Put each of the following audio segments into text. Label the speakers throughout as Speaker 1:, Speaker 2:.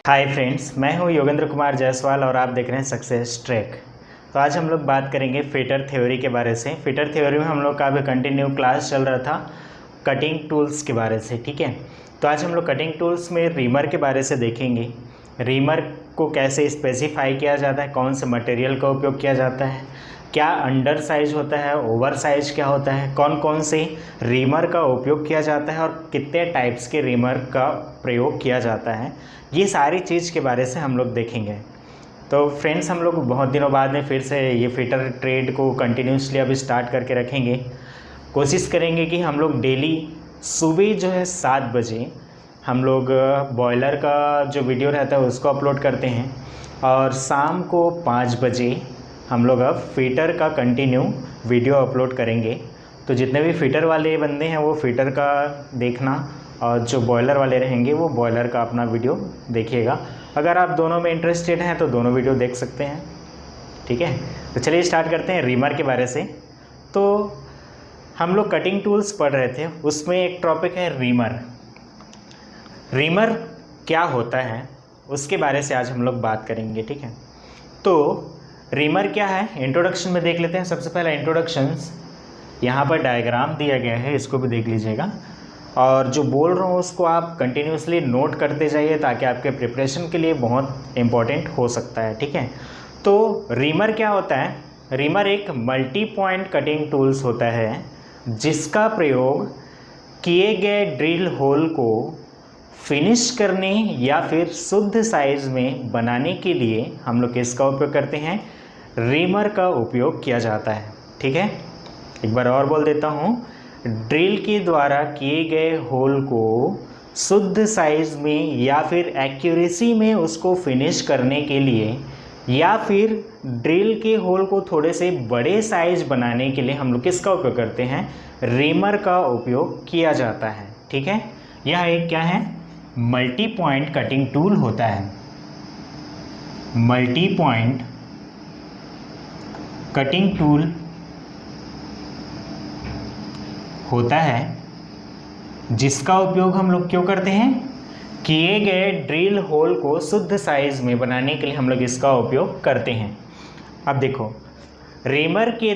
Speaker 1: Hi friends, मैं हूं योगेंद्र कुमार जायसवाल और आप देख रहे हैं सक्सेस ट्रैक। तो आज हम लोग बात करेंगे फिटर थ्योरी के बारे से। फिटर थ्योरी में हम लोग का अभी कंटिन्यू क्लास चल रहा था कटिंग टूल्स के बारे से, ठीक है। तो आज हम लोग कटिंग टूल्स में रीमर के बारे से देखेंगे। रीमर को कैसे स्पेसिफाई किया जाता है, कौन से मटेरियल का उपयोग किया जाता है, क्या अंडर साइज होता है, ओवर साइज क्या होता है, कौन कौन से रीमर का उपयोग किया जाता है और कितने टाइप्स के रीमर का प्रयोग किया जाता है, ये सारी चीज़ के बारे से हम लोग देखेंगे। तो फ्रेंड्स, हम लोग बहुत दिनों बाद में फिर से ये फिटर ट्रेड को कंटिन्यूसली अब स्टार्ट करके रखेंगे। कोशिश करेंगे कि हम लोग डेली सुबह जो है 7 बजे हम लोग बॉयलर का जो वीडियो रहता है उसको अपलोड करते हैं और शाम को 5 बजे हम लोग अब फिटर का कंटिन्यू वीडियो अपलोड करेंगे। तो जितने भी फिटर वाले बंदे हैं वो फिटर का देखना और जो बॉयलर वाले रहेंगे वो बॉयलर का अपना वीडियो देखिएगा। अगर आप दोनों में इंटरेस्टेड हैं तो दोनों वीडियो देख सकते हैं, ठीक है। तो चलिए स्टार्ट करते हैं रीमर के बारे से। तो हम लोग कटिंग टूल्स पढ़ रहे थे, उसमें एक टॉपिक है रीमर। रीमर क्या होता है उसके बारे से आज हम लोग बात करेंगे, ठीक है। तो रीमर क्या है, इंट्रोडक्शन में देख लेते हैं। सबसे पहला इंट्रोडक्शंस, यहाँ पर डायग्राम दिया गया है, इसको भी देख लीजिएगा और जो बोल रहा हूँ उसको आप कंटिन्यूसली नोट करते जाइए ताकि आपके प्रिपरेशन के लिए बहुत इम्पोर्टेंट हो सकता है, ठीक है। तो रीमर क्या होता है, रीमर एक मल्टी पॉइंट कटिंग टूल्स होता है जिसका प्रयोग किए गए ड्रिल होल को फिनिश करने या फिर शुद्ध साइज में बनाने के लिए हम लोग किसका उपयोग करते हैं, रीमर का उपयोग किया जाता है, ठीक है। एक बार और बोल देता हूँ, ड्रिल के द्वारा किए गए होल को शुद्ध साइज में या फिर एक्यूरेसी में उसको फिनिश करने के लिए या फिर ड्रिल के होल को थोड़े से बड़े साइज बनाने के लिए हम लोग किसका उपयोग करते हैं, रीमर का उपयोग किया जाता है, ठीक है। यह एक क्या है, मल्टी पॉइंट कटिंग टूल होता है। मल्टी पॉइंट कटिंग टूल होता है जिसका उपयोग हम लोग क्यों करते हैं, किए गए ड्रिल होल को शुद्ध साइज में बनाने के लिए हम लोग इसका उपयोग करते हैं। अब देखो, रीमर के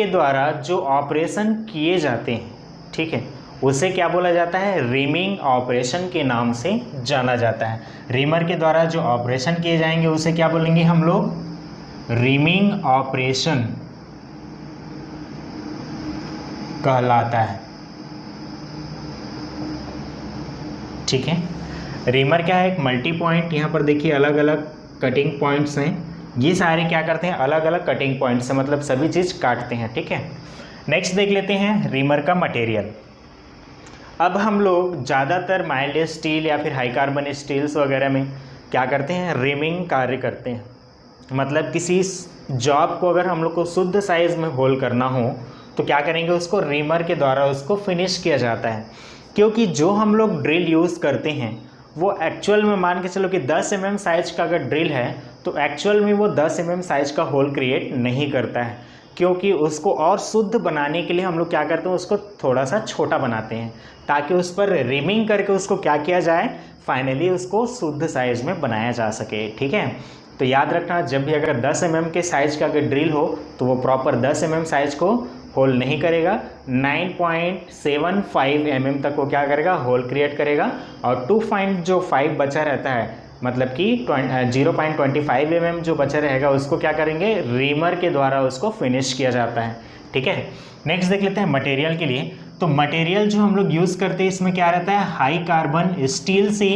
Speaker 1: द्वारा जो ऑपरेशन किए जाते हैं, ठीक है, उसे क्या बोला जाता है, रीमिंग ऑपरेशन के नाम से जाना जाता है। रीमर के द्वारा जो ऑपरेशन किए जाएंगे उसे क्या बोलेंगे हम लोग, रीमिंग ऑपरेशन कहलाता है, ठीक है। रीमर क्या है, एक मल्टी पॉइंट, यहाँ पर देखिए अलग अलग कटिंग पॉइंट्स हैं। ये सारे क्या करते हैं, अलग अलग कटिंग पॉइंट्स से मतलब सभी चीज़ काटते हैं, ठीक है। नेक्स्ट देख लेते हैं रीमर का मटेरियल। अब हम लोग ज़्यादातर माइल्ड स्टील या फिर हाई कार्बन स्टील्स वगैरह में क्या करते हैं, रीमिंग कार्य करते हैं। मतलब किसी जॉब को अगर हम लोग को शुद्ध साइज में होल करना हो तो क्या करेंगे, उसको रीमर के द्वारा उसको फिनिश किया जाता है। क्योंकि जो हम लोग ड्रिल यूज़ करते हैं वो एक्चुअल में मान के चलो कि 10 mm साइज का अगर ड्रिल है तो एक्चुअल में वो 10 mm साइज का होल क्रिएट नहीं करता है, क्योंकि उसको और शुद्ध बनाने के लिए हम लोग क्या करते हैं, उसको थोड़ा सा छोटा बनाते हैं ताकि उस पर रिमिंग करके उसको क्या किया जाए, फाइनली उसको शुद्ध साइज में बनाया जा सके, ठीक है। तो याद रखना, जब भी अगर 10 mm के साइज का अगर ड्रिल हो तो वो प्रॉपर 10 mm साइज को होल नहीं करेगा, 9.75 mm तक वो क्या करेगा, होल क्रिएट करेगा और 2.5 बचा रहता है, मतलब कि 0.25 mm जो बचा रहेगा उसको क्या करेंगे, रीमर के द्वारा उसको फिनिश किया जाता है, ठीक है। नेक्स्ट देख लेते हैं मटेरियल के लिए। तो मटेरियल जो हम लोग यूज़ करते हैं इसमें क्या रहता है, हाई कार्बन स्टील से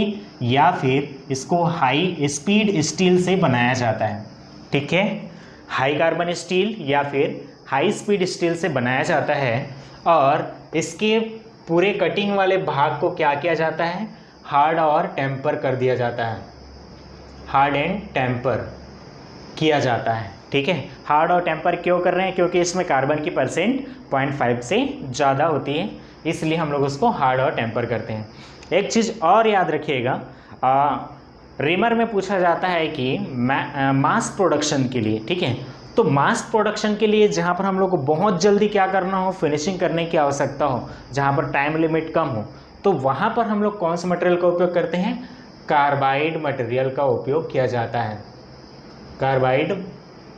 Speaker 1: या फिर इसको हाई स्पीड स्टील से बनाया जाता है, ठीक है। हाई कार्बन स्टील या फिर हाई स्पीड स्टील से बनाया जाता है और इसके पूरे कटिंग वाले भाग को क्या किया जाता है, हार्ड और टेम्पर कर दिया जाता है, हार्ड एंड टेम्पर किया जाता है, ठीक है। हार्ड और टेम्पर क्यों कर रहे हैं, क्योंकि इसमें कार्बन की परसेंट 0.5 से ज़्यादा होती है, इसलिए हम लोग उसको हार्ड और टेम्पर करते हैं। एक चीज़ और याद रखिएगा, रीमर में पूछा जाता है कि मास प्रोडक्शन के लिए, ठीक है, तो मास प्रोडक्शन के लिए जहाँ पर हम लोग को बहुत जल्दी क्या करना हो, फिनिशिंग करने की आवश्यकता हो, जहाँ पर टाइम लिमिट कम हो, तो वहाँ पर हम लोग कौन से मटेरियल का उपयोग करते हैं, कार्बाइड मटेरियल का उपयोग किया जाता है। कार्बाइड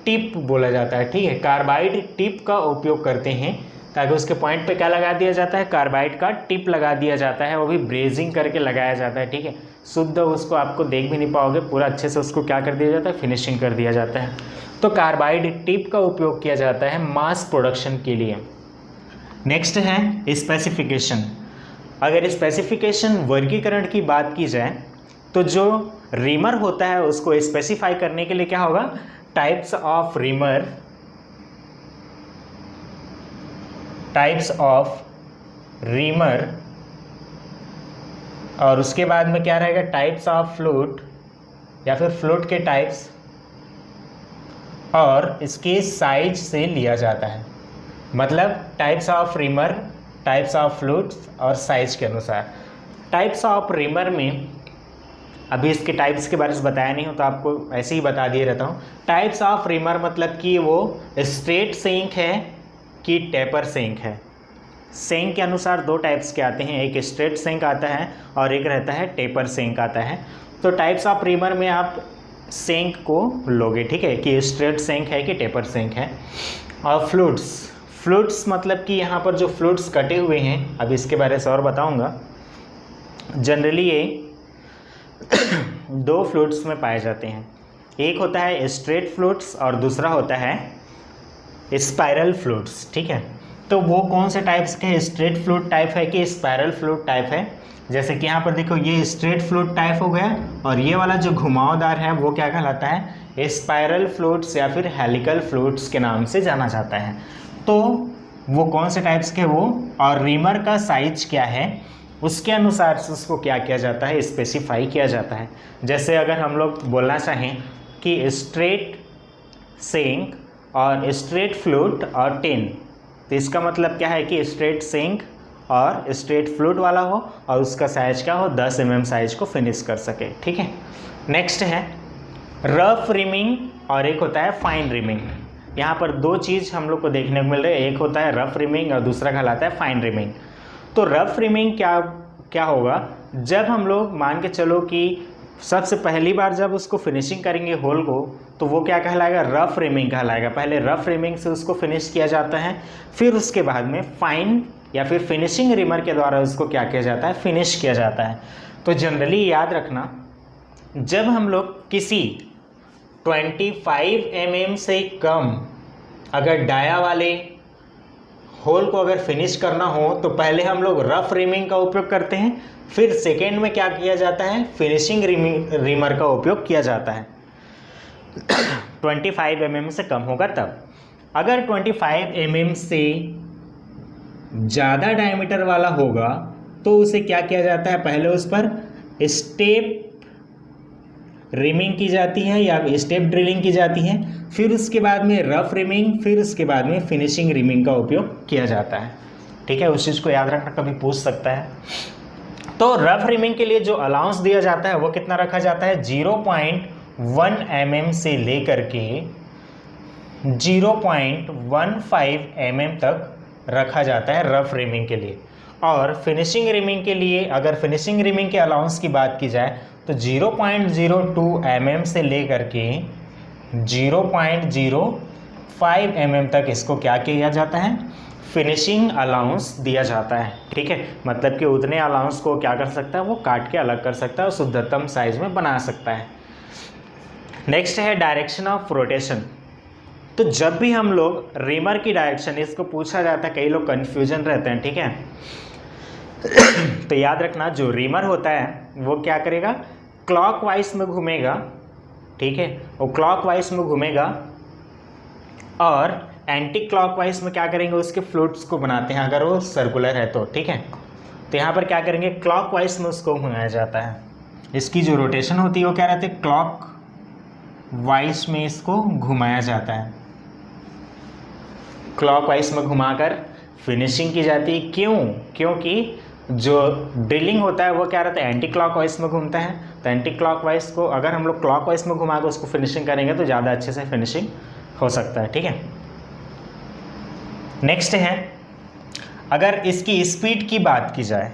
Speaker 1: टिप बोला जाता है, ठीक है, कार्बाइड टिप का उपयोग करते हैं ताकि उसके पॉइंट पे क्या लगा दिया जाता है, कार्बाइड का टिप लगा दिया जाता है, वो भी ब्रेजिंग करके लगाया जाता है, ठीक है। शुद्ध उसको आपको देख भी नहीं पाओगे, पूरा अच्छे से उसको क्या कर दिया जाता है, फिनिशिंग कर दिया जाता है। तो कार्बाइड टिप का उपयोग किया जाता है मास प्रोडक्शन के लिए। नेक्स्ट है स्पेसिफिकेशन। अगर स्पेसिफिकेशन वर्गीकरण की बात की जाए तो जो रीमर होता है उसको स्पेसिफाई करने के लिए क्या होगा, types of reamer, types of reamer, और उसके बाद में क्या रहेगा, टाइप्स ऑफ फ्लूट या फिर फ्लूट के टाइप्स, और इसके साइज से लिया जाता है। मतलब types of reamer, types of flutes और साइज के अनुसार। टाइप्स ऑफ रीमर में अभी इसके टाइप्स के बारे में बताया नहीं हो तो आपको ऐसे ही बता दिए रहता हूँ। टाइप्स ऑफ रीमर मतलब कि वो स्ट्रेट सेंक है कि टेपर सेंक है। सेंक के अनुसार दो टाइप्स के आते हैं, एक स्ट्रेट सेंक आता है और एक रहता है टेपर सेंक आता है। तो टाइप्स ऑफ रीमर में आप सेंक को लोगे, ठीक है, कि स्ट्रेट सेंक है कि टेपर सेंक है। और फ्लूट्स, फ्लूट्स मतलब कि यहाँ पर जो फ्लूट्स कटे हुए हैं, अब इसके बारे से और बताऊँगा। जनरली ये दो फ्लूट्स में पाए जाते हैं, एक होता है स्ट्रेट फ्लूट्स और दूसरा होता है स्पाइरल फ्लूट्स, ठीक है। तो वो कौन से टाइप्स के, स्ट्रेट फ्लूट टाइप है कि स्पाइरल फ्लूट टाइप है। जैसे कि यहाँ पर देखो ये स्ट्रेट फ्लूट टाइप हो गया और ये वाला जो घुमावदार है वो क्या कहलाता है, स्पाइरल फ्लूट्स या फिर हेलिकल फ्लूट्स के नाम से जाना जाता है। तो वो कौन से टाइप्स के वो, और रीमर का साइज क्या है उसके अनुसार से उसको क्या किया जाता है, स्पेसिफाई किया जाता है। जैसे अगर हम लोग बोलना चाहें कि स्ट्रेट सेंक और स्ट्रेट फ्लूट और टिन, तो इसका मतलब क्या है कि स्ट्रेट सेंक और स्ट्रेट फ्लूट वाला हो और उसका साइज क्या हो, 10 mm साइज को फिनिश कर सके, ठीक है। नेक्स्ट है रफ रिमिंग और एक होता है फाइन रिमिंग। यहाँ पर दो चीज़ हम लोग को देखने को मिल रही है, एक होता है रफ रिमिंग और दूसरा कहलाता है फाइन रिमिंग। तो रफ रिमिंग क्या होगा, जब हम लोग मान के चलो कि सबसे पहली बार जब उसको फिनिशिंग करेंगे होल को, तो वो क्या कहलाएगा, रफ रिमिंग कहलाएगा। पहले रफ रिमिंग से उसको फिनिश किया जाता है, फिर उसके बाद में फाइन या फिर फिनिशिंग रिमर के द्वारा उसको क्या किया जाता है, फिनिश किया जाता है। तो जनरली याद रखना, जब हम लोग किसी 25 mm से कम अगर डाया वाले होल को अगर फिनिश करना हो तो पहले हम लोग रफ रिमिंग का उपयोग करते हैं, फिर सेकेंड में क्या किया जाता है, फिनिशिंग रिमर का उपयोग किया जाता है। 25 mm से कम होगा तब। अगर 25 mm से ज़्यादा डायमीटर वाला होगा तो उसे क्या किया जाता है, पहले उस पर स्टेप रिमिंग की जाती है या स्टेप ड्रिलिंग की जाती है, फिर उसके बाद में रफ रिमिंग, फिर उसके बाद में फिनिशिंग रिमिंग का उपयोग किया जाता है, ठीक है। उस चीज़ को याद रखना, कभी पूछ सकता है। तो रफ रिमिंग के लिए जो अलाउंस दिया जाता है वो कितना रखा जाता है, 0.1 mm से लेकर के 0.15 mm तक रखा जाता है रफ रिमिंग के लिए। और फिनिशिंग रिमिंग के लिए, अगर फिनिशिंग रिमिंग के अलाउंस की बात की जाए तो 0.02 mm से लेकर के 0.05 mm तक इसको क्या किया जाता है, फिनिशिंग अलाउंस दिया जाता है, ठीक है। मतलब कि उतने अलाउंस को क्या कर सकता है, वो काट के अलग कर सकता है और शुद्धतम साइज में बना सकता है। नेक्स्ट है डायरेक्शन ऑफ रोटेशन। तो जब भी हम लोग रिमर की डायरेक्शन, इसको पूछा जाता है, कई लोग कन्फ्यूजन रहते हैं, ठीक है। तो याद रखना, जो रिमर होता है वो क्या करेगा, क्लॉकवाइज में घूमेगा, ठीक है, वो क्लॉकवाइज में घूमेगा और एंटी क्लॉकवाइज में क्या करेंगे, उसके फ्लूट्स को बनाते हैं अगर वो सर्कुलर है तो, ठीक है। तो यहाँ पर क्या करेंगे, क्लॉकवाइज में उसको घुमाया जाता है। इसकी जो रोटेशन होती है वो क्या रहती है, क्लॉकवाइज में इसको घुमाया जाता है। क्लॉकवाइज में घुमाकर फिनिशिंग की जाती है। क्यों? क्योंकि जो ड्रिलिंग होता है वो क्या रहता है, एंटी क्लॉकवाइज में घूमता है। तो एंटी क्लॉकवाइज को अगर हम लोग क्लॉकवाइज में घुमा के उसको फिनिशिंग करेंगे तो ज़्यादा अच्छे से फिनिशिंग हो सकता है, ठीक है। नेक्स्ट है, अगर इसकी स्पीड की बात की जाए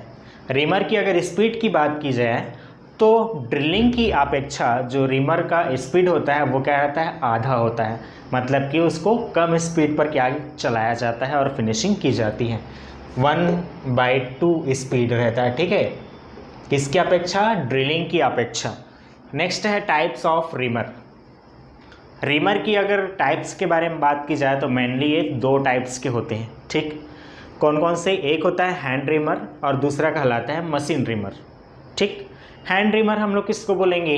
Speaker 1: रिमर की अगर स्पीड की बात की जाए तो ड्रिलिंग की अपेक्षा जो रिमर का स्पीड होता है वो क्या रहता है, आधा होता है। मतलब कि उसको कम स्पीड पर क्या चलाया जाता है और फिनिशिंग की जाती है, 1/2 स्पीड रहता है। ठीक है, किसकी अपेक्षा, ड्रिलिंग की अपेक्षा। नेक्स्ट है टाइप्स ऑफ रिमर। रिमर की अगर टाइप्स के बारे में बात की जाए तो मेनली ये 2 टाइप्स के होते हैं। ठीक, कौन कौन से, एक होता है हैंड रिमर और दूसरा कहलाता है मशीन रिमर। ठीक, हैंड रिमर हम लोग किसको बोलेंगे,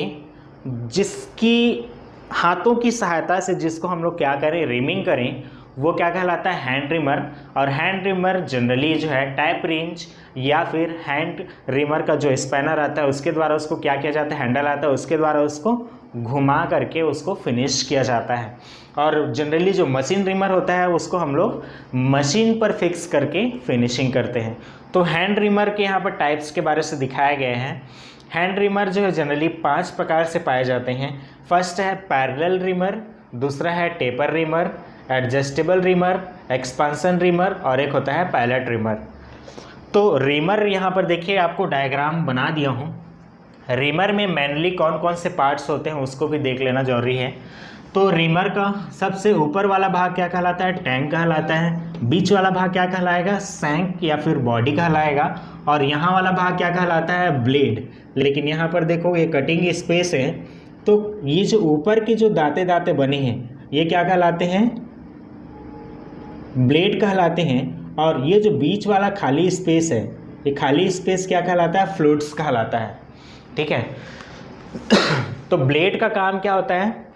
Speaker 1: जिसकी हाथों की सहायता से जिसको हम लोग क्या करें, रिमिंग करें, वो क्या कहलाता है, हैंड रिमर। और हैंड रिमर जनरली जो है टैप रेंज या फिर हैंड रिमर का जो स्पैनर आता है उसके द्वारा उसको क्या किया जाता है, हैंडल आता है, उसके द्वारा उसको घुमा करके उसको फिनिश किया जाता है। और जनरली जो मशीन रिमर होता है उसको हम लोग मशीन पर फिक्स करके फिनिशिंग करते हैं। तो हैंड रिमर के यहाँ पर टाइप्स के बारे से दिखाए गए हैं। हैंड रिमर जो है जनरली 5 प्रकार से पाए जाते हैं। फर्स्ट है पैरेलल रिमर, दूसरा है taper reamer, adjustable reamer, expansion reamer और एक होता है पायलट रिमर। तो रिमर यहाँ पर देखिए आपको डायग्राम बना दिया हूँ। रिमर में मेनली कौन कौन से पार्ट्स होते हैं उसको भी देख लेना जरूरी है। तो रिमर का सबसे ऊपर वाला भाग क्या कहलाता है, टैंक कहलाता है। बीच वाला भाग क्या कहलाएगा, सैंक या फिर बॉडी कहलाएगा। और यहाँ वाला भाग क्या कहलाता है, ब्लेड। लेकिन यहाँ पर देखो ये कटिंग स्पेस है, तो ये जो ऊपर के जो दांते दांते बने हैं ये क्या कहलाते हैं, ब्लेड कहलाते हैं। और ये जो बीच वाला खाली स्पेस है, ये खाली स्पेस क्या कहलाता है, फ्लूइड्स कहलाता है। ठीक है, तो ब्लेड का काम क्या होता है,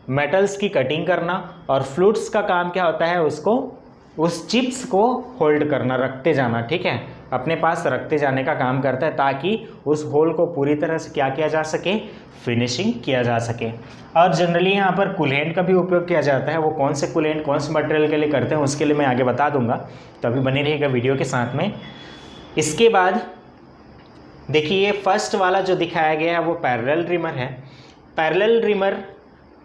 Speaker 1: मेटल्स की कटिंग करना, और फ्लूइड्स का काम क्या होता है, उसको उस चिप्स को होल्ड करना, रखते जाना। ठीक है, अपने पास रखते जाने का काम करता है ताकि उस होल को पूरी तरह से क्या किया जा सके, फिनिशिंग किया जा सके। और जनरली यहाँ पर कूलेंट का भी उपयोग किया जाता है। वो कौन से कूलेंट कौन से मटेरियल के लिए करते हैं उसके लिए मैं आगे बता दूंगा, तो अभी बने रहिएगा वीडियो के साथ में। इसके बाद देखिए फर्स्ट वाला जो दिखाया गया है वो पैरेलल रिमर है। पैरेलल रिमर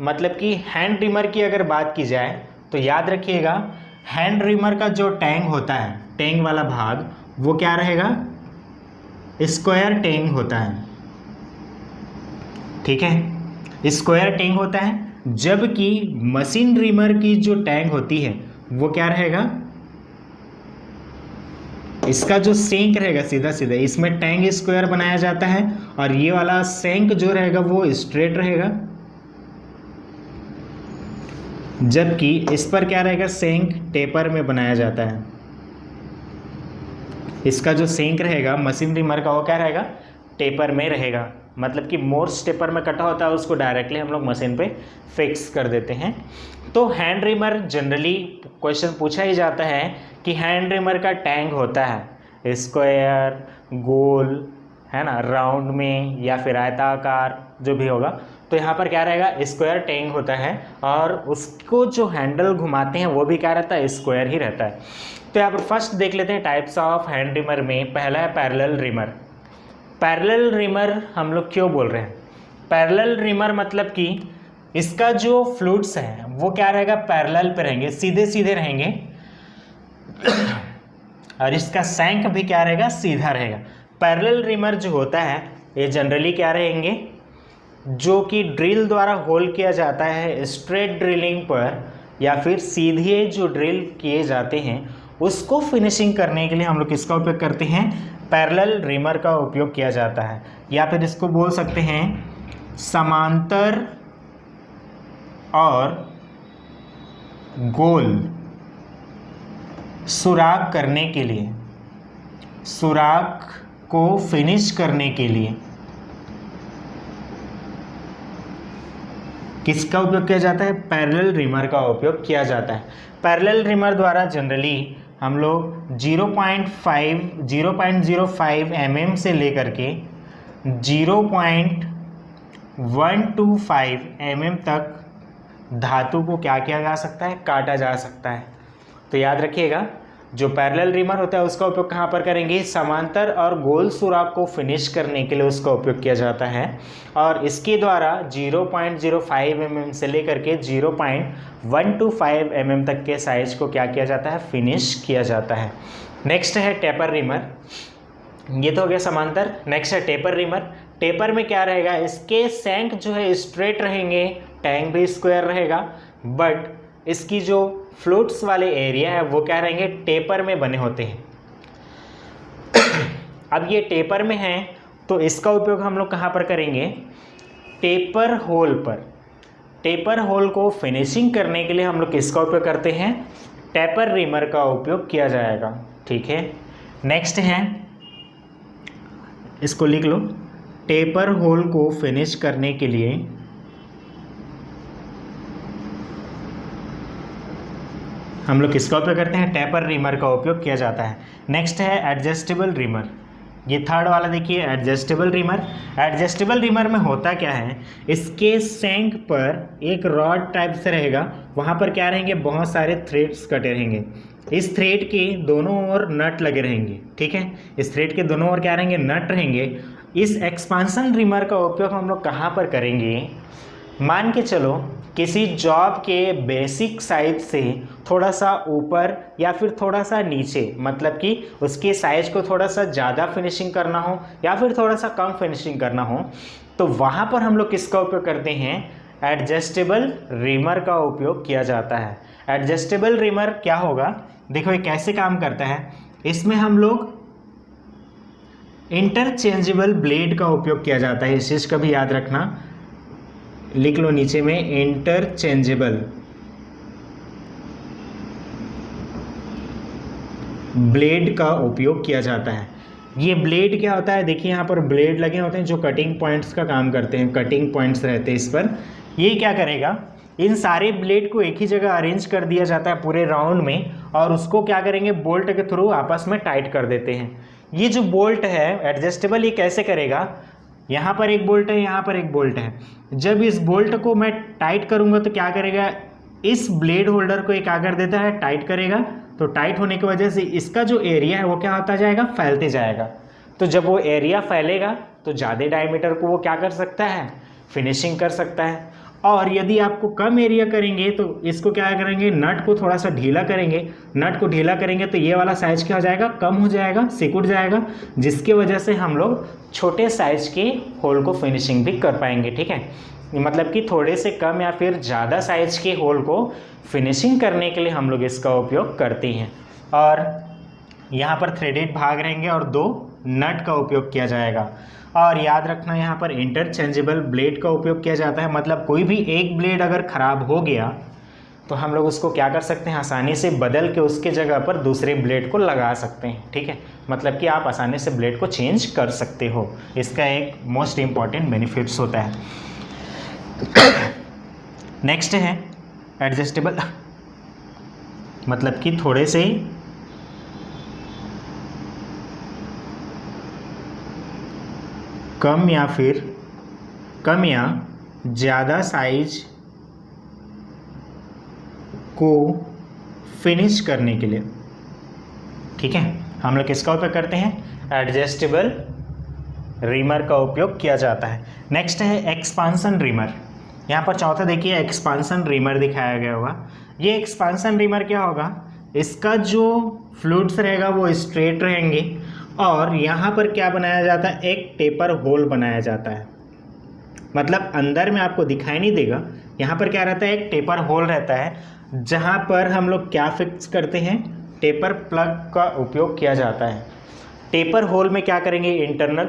Speaker 1: मतलब कि हैंड रिमर की अगर बात की जाए तो याद रखिएगा, हैंड रिमर का जो टैंग होता है, टैंग वाला भाग, वो क्या रहेगा, स्क्वायर टैंग होता है। ठीक है, स्क्वायर टैंग होता है। जबकि मशीन रिमर की जो टैंग होती है वो क्या रहेगा, इसका जो सेंक रहेगा सीधा सीधा, इसमें टैंग स्क्वायर बनाया जाता है और ये वाला सेंक जो रहेगा वो स्ट्रेट रहेगा। जबकि इस पर क्या रहेगा, सेंक टेपर में बनाया जाता है। इसका जो सेंक रहेगा मशीन रिमर का वो क्या रहेगा, टेपर में रहेगा। मतलब कि मोर्स टेपर में कटा होता है उसको डायरेक्टली हम लोग मशीन पे फिक्स कर देते हैं। तो हैंड रिमर जनरली क्वेश्चन पूछा ही जाता है कि हैंड रिमर का टैंक होता है स्क्वायर, गोल, है ना, राउंड में या फिर आयताकार, जो भी होगा। तो यहाँ पर क्या रहेगा, स्क्वायर टैंक होता है और उसको जो हैंडल घुमाते हैं वो भी क्या रहता है, स्क्वायर ही रहता है। तो यहाँ पर फर्स्ट देख लेते हैं टाइप्स ऑफ हैंड रिमर में। पहला है पैरेलल रिमर। पैरेलल रिमर हम लोग क्यों बोल रहे हैं, पैरेलल रिमर मतलब कि इसका जो फ्लूइड्स हैं वो क्या रहेगा, पैरेलल पे रहेंगे, सीधे सीधे रहेंगे। और इसका सैंक भी क्या रहेगा, सीधा रहेगा। पैरेलल रिमर जो होता है ये जनरली क्या रहेंगे, जो कि ड्रिल द्वारा होल किया जाता है स्ट्रेट ड्रिलिंग पर, या फिर सीधे जो ड्रिल किए जाते हैं उसको फिनिशिंग करने के लिए हम लोग किसका उपयोग करते हैं, पैरेलल रिमर का उपयोग किया जाता है। या फिर इसको बोल सकते हैं समांतर और गोल सुराख करने के लिए, सुराख को फिनिश करने के लिए किसका उपयोग किया जाता है, पैरेलल रिमर का उपयोग किया जाता है। पैरेलल रिमर द्वारा जनरली हम लोग 0.05 mm से लेकर के 0.125 mm तक धातु को क्या किया जा सकता है, काटा जा सकता है। तो याद रखिएगा, जो पैरेलल रिमर होता है उसका उपयोग कहाँ पर करेंगे, समांतर और गोल सुराख को फिनिश करने के लिए उसका उपयोग किया जाता है। और इसके द्वारा 0.05 mm से लेकर के 0.125 mm तक के साइज को क्या किया जाता है, फिनिश किया जाता है। नेक्स्ट है टेपर रिमर। ये तो हो गया समांतर। नेक्स्ट है टेपर रिमर। टेपर में क्या रहेगा, इसके सैंक जो है स्ट्रेट रहेंगे, टैंक भी स्क्वायर रहेगा, बट इसकी जो फ्लूट्स वाले एरिया है वो क्या रहेंगे, टेपर में बने होते हैं। अब ये टेपर में है तो इसका उपयोग हम लोग कहाँ पर करेंगे, टेपर होल पर। टेपर होल को फिनिशिंग करने के लिए हम लोग किसका उपयोग करते हैं, टेपर रिमर का उपयोग किया जाएगा। ठीक है, नेक्स्ट है, इसको लिख लो, टेपर होल को फिनिश करने के लिए हम लोग किसका उपयोग करते हैं, टेपर रिमर का उपयोग किया जाता है। नेक्स्ट है एडजस्टेबल रिमर। ये थर्ड वाला देखिए, एडजस्टेबल रिमर। एडजस्टेबल रिमर में होता क्या है, इसके सैंक पर एक रॉड टाइप से रहेगा, वहाँ पर क्या रहेंगे, बहुत सारे थ्रेड्स कटे रहेंगे। इस थ्रेड के दोनों ओर नट लगे रहेंगे। ठीक है, इस थ्रेड के दोनों ओर क्या रहेंगे, नट रहेंगे। इस एक्सपांसन रिमर का उपयोग हम लोग कहाँ पर करेंगे, मान के चलो किसी जॉब के बेसिक साइज से थोड़ा सा ऊपर या फिर थोड़ा सा नीचे, मतलब कि उसके साइज को थोड़ा सा ज़्यादा फिनिशिंग करना हो या फिर थोड़ा सा कम फिनिशिंग करना हो, तो वहाँ पर हम लोग किसका उपयोग करते हैं, एडजस्टेबल रिमर का उपयोग किया जाता है। एडजस्टेबल रिमर क्या होगा, देखो ये कैसे काम करता है, इसमें हम लोग इंटरचेंजेबल ब्लेड का उपयोग किया जाता है। इस चीज़ का भी याद रखना, लिख लो नीचे में, इंटरचेंजेबल ब्लेड का उपयोग किया जाता है। ये ब्लेड क्या होता है, देखिए यहाँ पर ब्लेड लगे होते हैं जो कटिंग पॉइंट्स का काम करते हैं, कटिंग पॉइंट्स रहते हैं इस पर। ये क्या करेगा, इन सारे ब्लेड को एक ही जगह अरेंज कर दिया जाता है पूरे राउंड में, और उसको क्या करेंगे, बोल्ट के थ्रू आपस में टाइट कर देते हैं। ये जो बोल्ट है एडजस्टेबल, ये कैसे करेगा, यहाँ पर एक बोल्ट है, यहाँ पर एक बोल्ट है। जब इस बोल्ट को मैं टाइट करूँगा तो क्या करेगा, इस ब्लेड होल्डर को ये क्या कर देता है, टाइट करेगा। तो टाइट होने की वजह से इसका जो एरिया है वो क्या होता जाएगा, फैलते जाएगा। तो जब वो एरिया फैलेगा तो ज़्यादा डायमीटर को वो क्या कर सकता है, फिनिशिंग कर सकता है। और यदि आपको कम एरिया करेंगे तो इसको क्या करेंगे, नट को थोड़ा सा ढीला करेंगे। नट को ढीला करेंगे तो ये वाला साइज क्या हो जाएगा, कम हो जाएगा, सिकुड़ जाएगा, जिसकी वजह से हम लोग छोटे साइज के होल को फिनिशिंग भी कर पाएंगे। ठीक है, मतलब कि थोड़े से कम या फिर ज़्यादा साइज के होल को फिनिशिंग करने के लिए हम लोग इसका उपयोग करते हैं। और यहाँ पर थ्रेडेड भाग रहेंगे और 2 नट का उपयोग किया जाएगा। और याद रखना, यहाँ पर इंटरचेंजेबल ब्लेड का उपयोग किया जाता है, मतलब कोई भी एक ब्लेड अगर ख़राब हो गया तो हम लोग उसको क्या कर सकते हैं, आसानी से बदल के उसके जगह पर दूसरे ब्लेड को लगा सकते हैं। ठीक है, मतलब कि आप आसानी से ब्लेड को चेंज कर सकते हो, इसका एक मोस्ट इम्पॉर्टेंट बेनिफिट्स होता है। नेक्स्ट है एडजस्टेबल, मतलब कि थोड़े से कम या ज़्यादा साइज को फिनिश करने के लिए। ठीक है, हम लोग किसका उपयोग करते हैं, एडजस्टेबल रिमर का उपयोग किया जाता है। नेक्स्ट है एक्सपांसन रिमर। यहाँ पर चौथा देखिए, एक्सपांसन रिमर दिखाया गया होगा। ये एक्सपांसन रिमर क्या होगा, इसका जो फ्लूइड्स रहेगा वो स्ट्रेट रहेंगे, और यहाँ पर क्या बनाया जाता है, एक टेपर होल बनाया जाता है। मतलब अंदर में आपको दिखाई नहीं देगा, यहाँ पर क्या रहता है, एक टेपर होल रहता है, जहाँ पर हम लोग क्या फिक्स करते हैं, टेपर प्लग का उपयोग किया जाता है। टेपर होल में क्या करेंगे, इंटरनल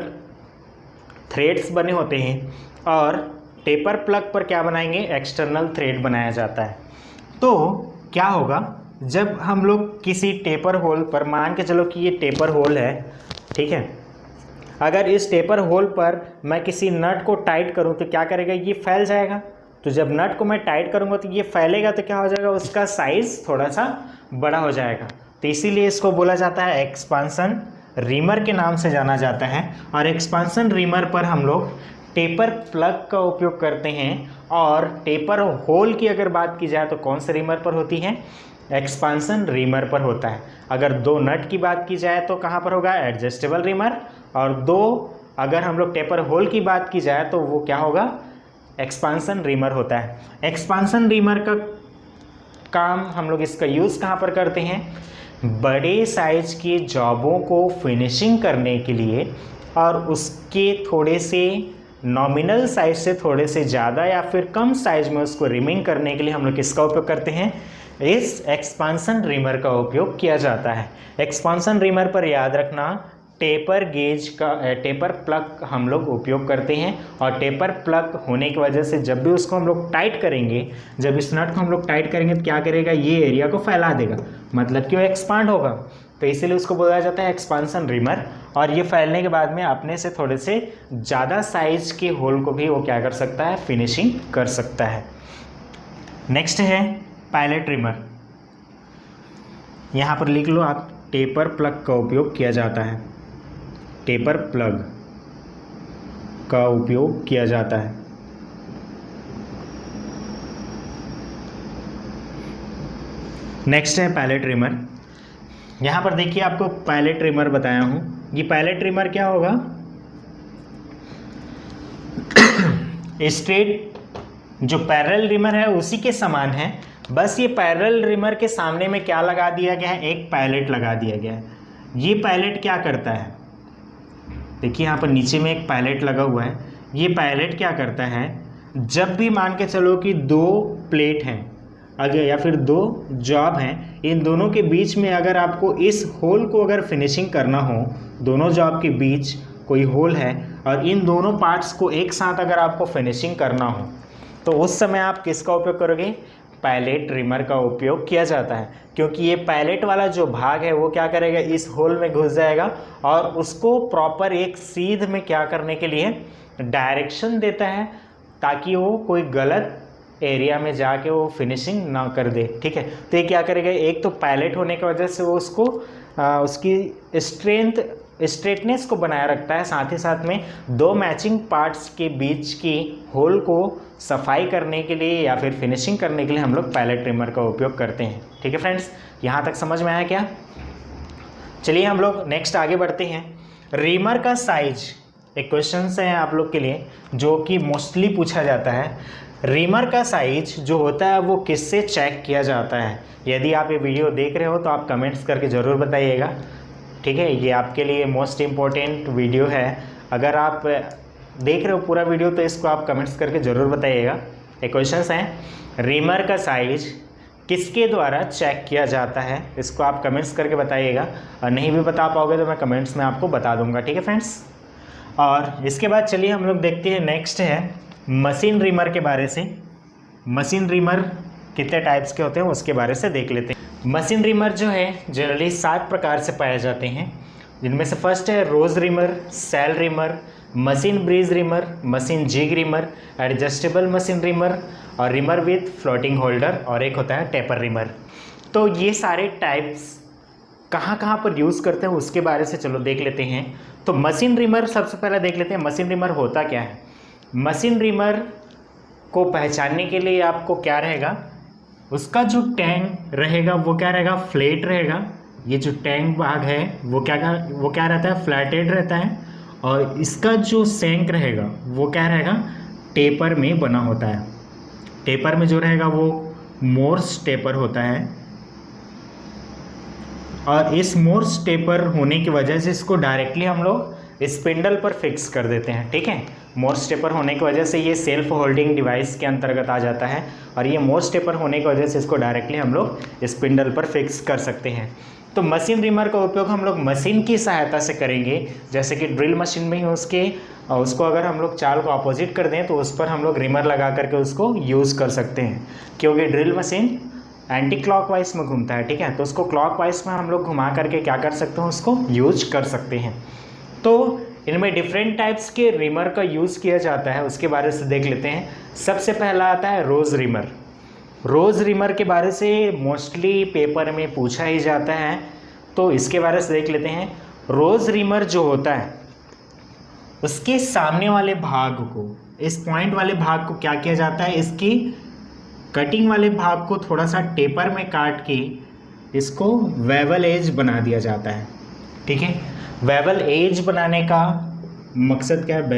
Speaker 1: थ्रेड्स बने होते हैं, और टेपर प्लग पर क्या बनाएंगे, एक्सटर्नल थ्रेड बनाया जाता है। तो क्या होगा, जब हम लोग किसी टेपर होल पर, मान के चलो कि ये टेपर होल है, ठीक है, अगर इस टेपर होल पर मैं किसी नट को टाइट करूं तो क्या करेगा, ये फैल जाएगा। तो जब नट को मैं टाइट करूंगा तो ये फैलेगा, तो क्या हो जाएगा, उसका साइज़ थोड़ा सा बड़ा हो जाएगा। तो इसीलिए इसको बोला जाता है एक्सपांसन रिमर के नाम से जाना जाता है। और एक्सपांसन रिमर पर हम लोग टेपर प्लग का उपयोग करते हैं। और टेपर होल की अगर बात की जाए तो कौन से रिमर पर होती है, एक्सपांसन रिमर पर होता है। अगर 2 नट की बात की जाए तो कहाँ पर होगा, एडजस्टेबल रिमर, और 2 अगर हम लोग टेपर होल की बात की जाए तो वो क्या होगा, एक्सपांसन रिमर होता है। एक्सपांसन रिमर का काम हम लोग इसका यूज़ कहाँ पर करते हैं, बड़े साइज की जॉबों को फिनिशिंग करने के लिए और उसके थोड़े से नॉमिनल साइज से थोड़े से ज़्यादा या फिर कम साइज में उसको रिमिंग करने के लिए हम लोग किसका उपयोग करते हैं, इस एक्सपांसन रिमर का उपयोग किया जाता है। एक्सपांसन रिमर पर याद रखना टेपर गेज का टेपर प्लग हम लोग उपयोग करते हैं, और टेपर प्लग होने की वजह से जब भी उसको हम लोग टाइट करेंगे, जब इस नट को हम लोग टाइट करेंगे तो क्या करेगा, ये एरिया को फैला देगा, मतलब कि वो एक्सपांड होगा, तो इसीलिए उसको बोला जाता है एक्सपांसन रिमर। और ये फैलने के बाद में अपने से थोड़े से ज़्यादा साइज के होल को भी वो क्या कर सकता है, फिनिशिंग कर सकता है। नेक्स्ट है पायलट रिमर। यहाँ पर लिख लो आप, टेपर प्लग का उपयोग किया जाता है, टेपर प्लग का उपयोग किया जाता है। नेक्स्ट है पायलट रिमर। यहाँ पर देखिए आपको पायलट रिमर बताया हूँ, ये पायलट रिमर क्या होगा, स्ट्रेट जो पैरेलल रिमर है उसी के समान है, बस ये पैरेलल रिमर के सामने में क्या लगा दिया गया है, एक पायलट लगा दिया गया है। ये पायलट क्या करता है, देखिए यहाँ पर नीचे में एक पायलट लगा हुआ है। ये पायलट क्या करता है, जब भी मान के चलो कि दो प्लेट हैं अगर या फिर दो जॉब हैं, इन दोनों के बीच में अगर आपको इस होल को अगर फिनिशिंग करना हो, दोनों जॉब के बीच कोई होल है और इन दोनों पार्ट्स को एक साथ अगर आपको फिनिशिंग करना हो, तो उस समय आप किसका उपयोग करोगे, पायलट रिमर का उपयोग किया जाता है। क्योंकि ये पायलट वाला जो भाग है वो क्या करेगा, इस होल में घुस जाएगा और उसको प्रॉपर एक सीध में क्या करने के लिए डायरेक्शन देता है, ताकि वो कोई गलत एरिया में जाके वो फिनिशिंग ना कर दे। ठीक है, तो ये क्या करेगा, एक तो पायलट होने की वजह से वो उसको उसकी स्ट्रेटनेस को बनाए रखता है, साथ ही साथ में दो मैचिंग पार्ट्स के बीच की होल को सफाई करने के लिए या फिर फिनिशिंग करने के लिए हम लोग पायलट रिमर का उपयोग करते हैं। ठीक है फ्रेंड्स, यहाँ तक समझ में आया क्या? चलिए हम लोग नेक्स्ट आगे बढ़ते हैं। रिमर का साइज एक क्वेश्चन है आप लोग के लिए जो कि मोस्टली पूछा जाता है। रिमर का साइज जो होता है वो किससे चेक किया जाता है? यदि आप ये वीडियो देख रहे हो तो आप कमेंट्स करके ज़रूर बताइएगा। ठीक है, ये आपके लिए मोस्ट इम्पोर्टेंट वीडियो है। अगर आप देख रहे हो पूरा वीडियो तो इसको आप कमेंट्स करके ज़रूर बताइएगा। एक क्वेश्चन है, रिमर का साइज किसके द्वारा चेक किया जाता है? इसको आप कमेंट्स करके बताइएगा, और नहीं भी बता पाओगे तो मैं कमेंट्स में आपको बता दूंगा। ठीक है फ्रेंड्स, और इसके बाद चलिए हम लोग देखते हैं नेक्स्ट है मशीन रिमर के बारे से। मशीन रिमर कितने टाइप्स के होते हैं उसके बारे से देख लेते हैं। मशीन रिमर जो है जनरली 7 प्रकार से पाए जाते हैं, जिनमें से फर्स्ट है rose reamer, shell reamer, machine bridge reamer, machine jig reamer, adjustable machine reamer और रिमर विथ फ्लोटिंग होल्डर, और एक होता है टेपर रिमर। तो ये सारे टाइप्स कहाँ कहाँ पर यूज़ करते हैं उसके बारे से चलो देख लेते हैं। तो मशीन रिमर सबसे पहले देख लेते हैं, मशीन रिमर होता क्या है। मशीन रिमर को पहचानने के लिए आपको क्या रहेगा, उसका जो टैंक रहेगा वो क्या रहेगा, फ्लैट रहेगा। ये जो टैंक भाग है वो क्या रहता है, फ्लैटेड रहता है। और इसका जो सैंक रहेगा वो क्या रहेगा, टेपर में बना होता है। टेपर में जो रहेगा वो मोर्स टेपर होता है, और इस मोर्स टेपर होने की वजह से इसको डायरेक्टली हम लोग स्पिंडल पर फिक्स कर देते हैं। ठीक है, मोर्स टेपर होने की वजह से ये सेल्फ होल्डिंग डिवाइस के अंतर्गत आ जाता है, और ये मोर्स टेपर होने की वजह से इसको डायरेक्टली हम लोग स्पिंडल पर फिक्स कर सकते हैं। तो मशीन रिमर का उपयोग हम लोग मशीन की सहायता से करेंगे, जैसे कि ड्रिल मशीन में ही उसको अगर हम लोग चाल को अपोजिट कर दें तो उस पर हम लोग रिमर लगा करके उसको यूज़ कर सकते हैं, क्योंकि ड्रिल मशीन एंटी क्लॉकवाइज में घूमता है। ठीक है, तो उसको क्लॉकवाइज में हम लोग घुमा करके क्या कर सकते हैं, उसको यूज कर सकते हैं। तो इनमें डिफरेंट टाइप्स के रिमर का यूज़ किया जाता है, उसके बारे से देख लेते हैं। सबसे पहला आता है रोज़ रिमर। रोज़ रिमर के बारे से मोस्टली पेपर में पूछा ही जाता है, तो इसके बारे से देख लेते हैं। रोज़ रिमर जो होता है उसके सामने वाले भाग को, इस पॉइंट वाले भाग को क्या किया जाता है, इसकी कटिंग वाले भाग को थोड़ा सा टेपर में काट के इसको वेवल एज बना दिया जाता है। ठीक है, वेवल एज बनाने का मकसद क्या है,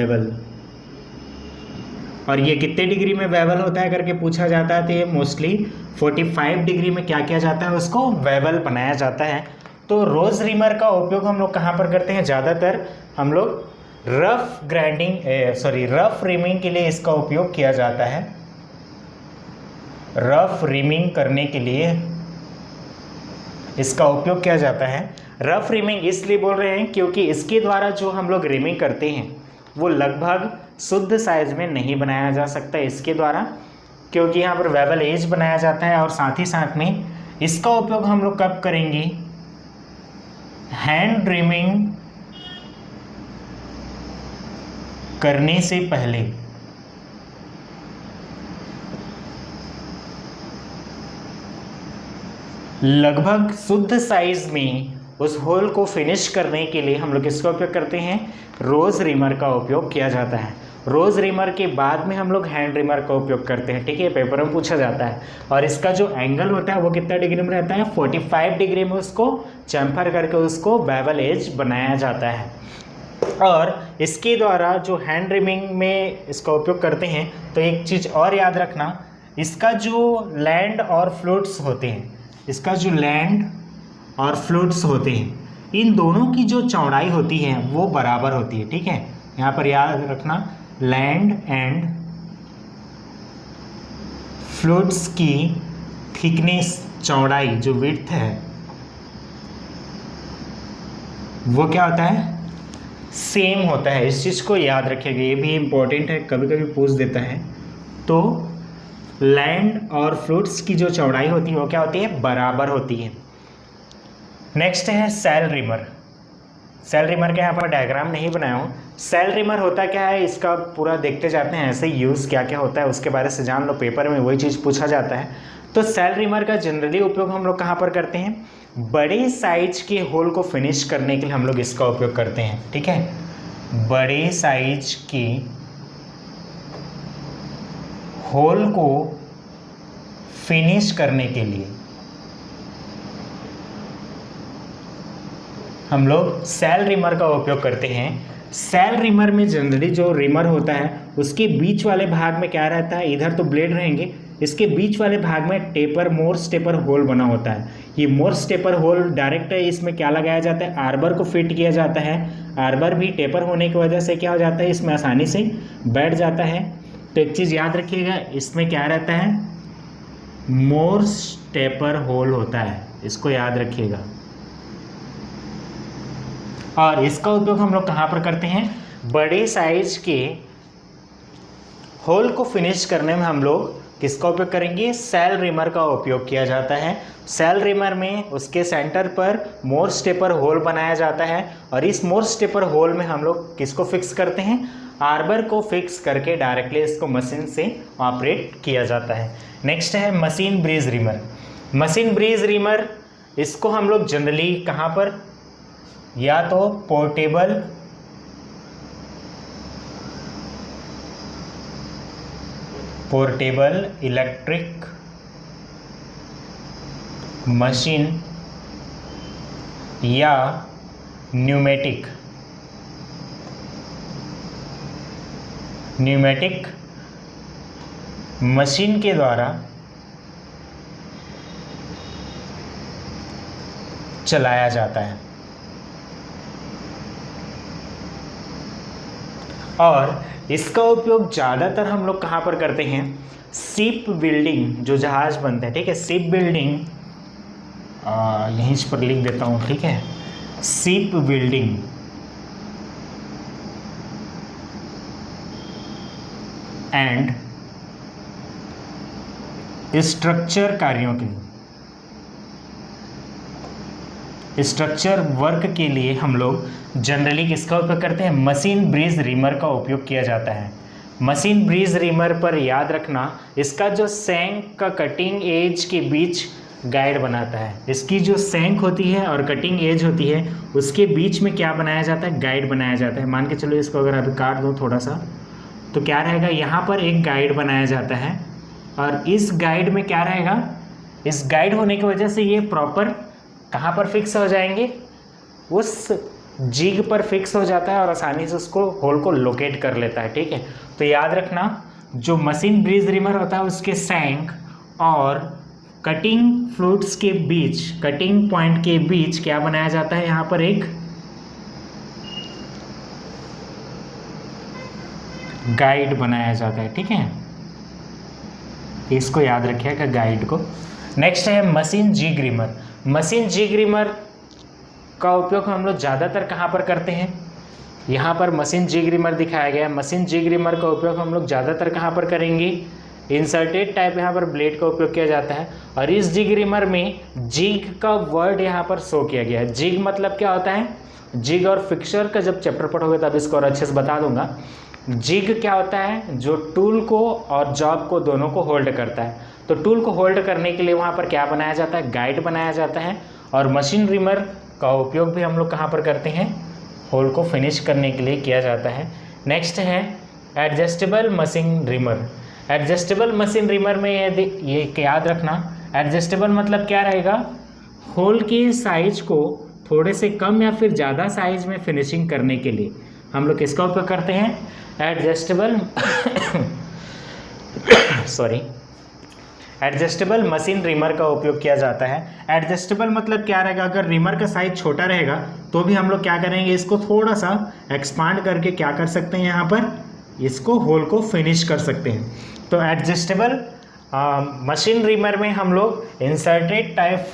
Speaker 1: और ये कितने डिग्री में वेबल होता है करके पूछा जाता है, तो ये मोस्टली 45 डिग्री में क्या किया जाता है, उसको वेबल बनाया जाता है। तो रोज रिमर का उपयोग हम लोग कहाँ पर करते हैं, ज़्यादातर हम लोग रफ रिमिंग के लिए इसका उपयोग किया जाता है। रफ रिमिंग करने के लिए इसका उपयोग किया जाता है। रफ रिमिंग इसलिए बोल रहे हैं क्योंकि इसके द्वारा जो हम लोग रिमिंग करते हैं वो लगभग शुद्ध साइज में नहीं बनाया जा सकता इसके द्वारा, क्योंकि यहाँ पर वेबल एज बनाया जाता है। और साथ ही साथ में इसका उपयोग हम लोग कब करेंगे, हैंड रिमिंग करने से पहले। लगभग शुद्ध साइज में उस होल को फिनिश करने के लिए हम लोग इसका उपयोग करते हैं, रोज रिमर का उपयोग किया जाता है। रोज रिमर के बाद में हम लोग हैंड रिमर का उपयोग करते हैं, ठीक है, पेपर में पूछा जाता है। और इसका जो एंगल होता है वो कितना डिग्री में रहता है, 45 डिग्री में उसको चैम्फर करके उसको बेवल एज बनाया जाता है। और इसके द्वारा जो हैंड रिमिंग में इसका उपयोग करते हैं, तो एक चीज़ और याद रखना, इसका जो लैंड और फ्लूट्स होते हैं, इसका जो लैंड और फ्लूट्स होते हैं, इन दोनों की जो चौड़ाई होती है वो बराबर होती है, ठीक है। यहाँ पर याद रखना, लैंड एंड फ्लूट्स की थिकनेस, चौड़ाई, जो विड्थ है वो क्या होता है, सेम होता है। इस चीज़ को याद रखिएगा, ये भी इम्पोर्टेंट है, कभी कभी पूछ देता है। तो लैंड और फ्लूट्स की जो चौड़ाई होती है वो क्या होती है, बराबर होती है। नेक्स्ट है सेल रिमर। सेल रिमर का यहाँ पर डायग्राम नहीं बनाया हूँ। सेल रिमर होता क्या है, इसका पूरा देखते जाते हैं, ऐसे यूज़ क्या क्या होता है उसके बारे से जान लो, पेपर में वही चीज़ पूछा जाता है। तो सेल रिमर का जनरली उपयोग हम लोग कहाँ पर करते हैं, बड़े साइज के होल को फिनिश करने के लिए हम लोग इसका उपयोग करते हैं, ठीक है। बड़े साइज के होल को फिनिश करने के लिए हम लोग सेल रिमर का उपयोग करते हैं। सेल रिमर में जनरली जो रिमर होता है उसके बीच वाले भाग में क्या रहता है, इधर तो ब्लेड रहेंगे, इसके बीच वाले भाग में टेपर, मोर्स टेपर होल बना होता है। ये मोर्स टेपर होल डायरेक्ट है, इसमें क्या लगाया जाता है, आर्बर को फिट किया जाता है। आर्बर भी टेपर होने की वजह से क्या हो जाता है, इसमें आसानी से बैठ जाता है। तो एक चीज़ याद रखिएगा, इसमें क्या रहता है, मोर्स टेपर होल होता है, इसको याद रखिएगा। और इसका उपयोग हम लोग कहाँ पर करते हैं, बड़े साइज के होल को फिनिश करने में हम लोग किसका उपयोग करेंगे, सेल रिमर का उपयोग किया जाता है। सेल रिमर में उसके सेंटर पर मोर्स टेपर होल बनाया जाता है और इस मोर्स टेपर होल में हम लोग किसको फिक्स करते हैं, आर्बर को फिक्स करके डायरेक्टली इसको मशीन से ऑपरेट किया जाता है। नेक्स्ट है machine bridge reamer. Machine bridge reamer, इसको हम लोग जनरली कहाँ पर, या तो पोर्टेबल इलेक्ट्रिक मशीन या न्यूमेटिक मशीन के द्वारा चलाया जाता है। और इसका उपयोग ज़्यादातर हम लोग कहाँ पर करते हैं, शिप बिल्डिंग, जो जहाज़ बनते हैं, ठीक है, शिप बिल्डिंग, यहीं पर लिख देता हूँ, ठीक है, शिप बिल्डिंग एंड स्ट्रक्चर कार्यों के, स्ट्रक्चर वर्क के लिए हम लोग जनरली किसका उपयोग करते हैं, मशीन ब्रीज रिमर का उपयोग किया जाता है। मशीन ब्रीज रिमर पर याद रखना, इसका जो सैंक का कटिंग एज के बीच गाइड बनाता है। इसकी जो सैंक होती है और कटिंग एज होती है उसके बीच में क्या बनाया जाता है, गाइड बनाया जाता है। मान के चलो इसको अगर अभी काट दो थोड़ा सा, तो क्या रहेगा, यहाँ पर एक गाइड बनाया जाता है और इस गाइड में क्या रहेगा, इस गाइड होने की वजह से ये प्रॉपर कहाँ पर फिक्स हो जाएंगे, उस जिग पर फिक्स हो जाता है और आसानी से उसको होल को लोकेट कर लेता है, ठीक है। तो याद रखना, जो मशीन ब्रिज रिमर होता है उसके सैंक और कटिंग फ्लूट्स के बीच, कटिंग पॉइंट के बीच क्या बनाया जाता है, यहाँ पर एक गाइड बनाया जाता है। ठीक है, इसको याद रखिएगा गाइड को। नेक्स्ट है machine jig reamer. Machine jig reamer का उपयोग हम लोग ज़्यादातर कहाँ पर करते हैं, यहाँ पर मशीन जिग रिमर दिखाया गया है। मशीन जिग रिमर का उपयोग हम लोग ज़्यादातर कहाँ पर करेंगे, इंसर्टेड टाइप यहाँ पर ब्लेड का उपयोग किया जाता है। और इस जिग रिमर में जिग का वर्ड यहाँ पर शो किया गया है। जिग मतलब क्या होता है, जिग और फिक्सर का जब चैप्टर पढ़ोगे तब इसको और अच्छे से बता दूंगा। जिग क्या होता है, जो टूल को और जॉब को दोनों को होल्ड करता है। तो टूल को होल्ड करने के लिए वहाँ पर क्या बनाया जाता है, गाइड बनाया जाता है। और मशीन रिमर का उपयोग भी हम लोग कहाँ पर करते हैं, होल को फिनिश करने के लिए किया जाता है। नेक्स्ट है adjustable machine reamer. Adjustable machine reamer में ये याद रखना, एडजस्टेबल मतलब क्या रहेगा, होल के साइज को थोड़े से कम या फिर ज़्यादा साइज में फिनिशिंग करने के लिए हम लोग किसका उपयोग करते हैं, adjustable sorry adjustable machine reamer का उपयोग किया जाता है। एडजस्टेबल मतलब क्या रहेगा, अगर रिमर का साइज छोटा रहेगा तो भी हम लोग क्या करेंगे, इसको थोड़ा सा एक्सपांड करके क्या कर सकते हैं, यहाँ पर इसको होल को फिनिश कर सकते हैं। तो एडजस्टेबल मशीन रिमर में हम लोग इंसर्टेड टाइप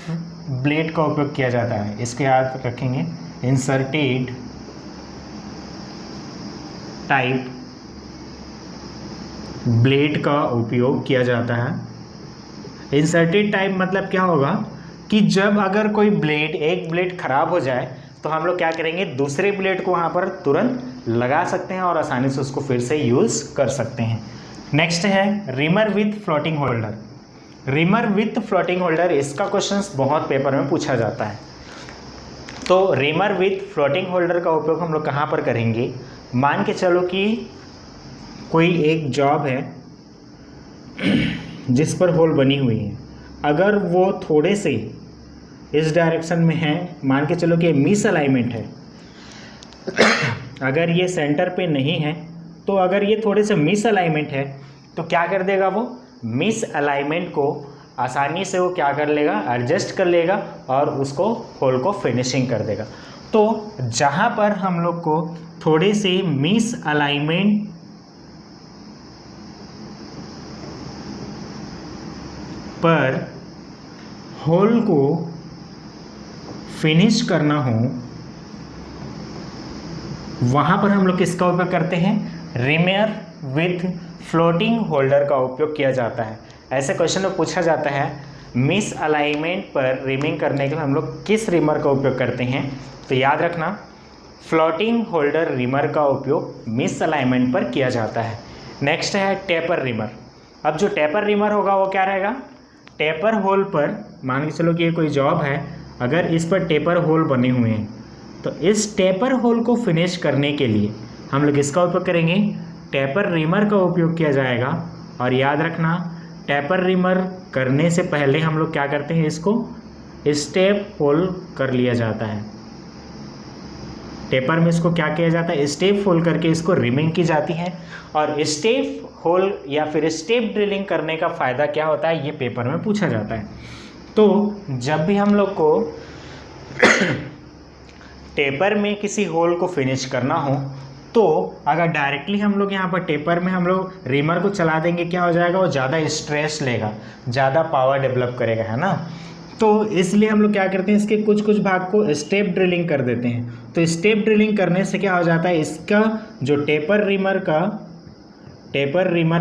Speaker 1: ब्लेड का उपयोग किया जाता है। इसको याद रखेंगे, इंसर्टेड टाइप ब्लेड का उपयोग किया जाता है। इंसर्टेड टाइप मतलब क्या होगा कि जब अगर कोई ब्लेड, एक ब्लेड खराब हो जाए तो हम लोग क्या करेंगे, दूसरे ब्लेड को वहाँ पर तुरंत लगा सकते हैं और आसानी से उसको फिर से यूज़ कर सकते हैं। नेक्स्ट है reamer with floating holder. Reamer with floating holder, इसका क्वेश्चंस बहुत पेपर में पूछा जाता है। तो रिमर विथ फ्लोटिंग होल्डर का उपयोग हम लोग कहाँ पर करेंगे, मान के चलो कि कोई एक जॉब है जिस पर होल बनी हुई है, अगर वो थोड़े से इस डायरेक्शन में है, मान के चलो कि मिस अलाइनमेंट है, अगर ये सेंटर पे नहीं है तो अगर ये थोड़े से मिस अलाइनमेंट है तो क्या कर देगा, वो मिस अलाइनमेंट को आसानी से वो क्या कर लेगा, एडजस्ट कर लेगा और उसको होल को फिनिशिंग कर देगा। तो जहाँ पर हम लोग को थोड़े से मिस अलाइनमेंट पर होल को फिनिश करना हो, वहाँ पर हम लोग किसका उपयोग करते हैं, रिमर विथ फ्लोटिंग होल्डर का उपयोग किया जाता है। ऐसे क्वेश्चन में पूछा जाता है मिस अलाइनमेंट पर रिमिंग करने के लिए हम लोग किस रिमर का उपयोग करते हैं, तो याद रखना फ्लोटिंग होल्डर रिमर का उपयोग मिस अलाइनमेंट पर किया जाता है। नेक्स्ट है टेपर रिमर। अब जो टेपर रिमर होगा वो क्या रहेगा, टेपर होल पर मान के चलो कि ये कोई जॉब है, अगर इस पर टेपर होल बने हुए हैं तो इस टेपर होल को फिनिश करने के लिए हम लोग इसका उपयोग करेंगे, टेपर रिमर का उपयोग किया जाएगा। और याद रखना टेपर रिमर करने से पहले हम लोग क्या करते हैं, इसको स्टेप होल कर लिया जाता है। टेपर में इसको क्या किया जाता है, स्टेप होल करके इसको रिमिंग की जाती है। और स्टेप होल या फिर स्टेप ड्रिलिंग करने का फ़ायदा क्या होता है, ये पेपर में पूछा जाता है। तो जब भी हम लोग को टेपर में किसी होल को फिनिश करना हो तो अगर डायरेक्टली हम लोग यहाँ पर टेपर में हम लोग रिमर को चला देंगे, क्या हो जाएगा, वो ज़्यादा स्ट्रेस लेगा, ज़्यादा पावर डेवलप करेगा, है ना। तो इसलिए हम लोग क्या करते हैं, इसके कुछ कुछ भाग को स्टेप ड्रिलिंग कर देते हैं। तो स्टेप ड्रिलिंग करने से क्या हो जाता है, इसका जो टेपर रिमर